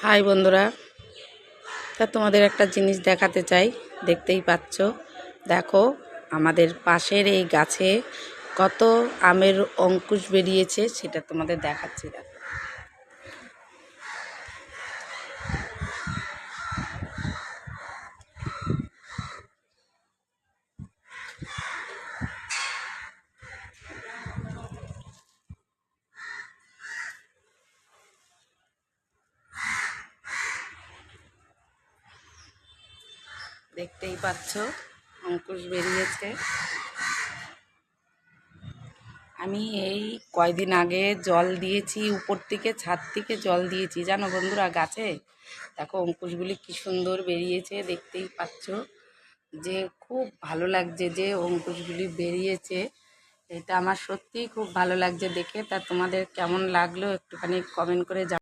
High বন্ধুরা, তা তোমাদের একটা জিনিস দেখাতে চাই। দেখতেই পাচ্ছ, দেখো আমাদের পাশের এই গাছে কত আমের অঙ্কুশ বেরিয়েছে, সেটা তোমাদের দেখাচ্ছি। দেখো, দেখতেই পাচ্ছ অঙ্কুশ বেরিয়েছে। আমি এই কয়দিন আগে জল দিয়েছি, উপর থেকে ছাদ থেকে জল দিয়েছি জানো বন্ধুরা গাছে। দেখো অঙ্কুশগুলি কি সুন্দর বেরিয়েছে, দেখতেই পাচ্ছ। যে খুব ভালো লাগছে যে অঙ্কুশগুলি বেরিয়েছে, এটা আমার সত্যিই খুব ভালো লাগছে দেখে। তা তোমাদের কেমন লাগলো একটুখানি কমেন্ট করে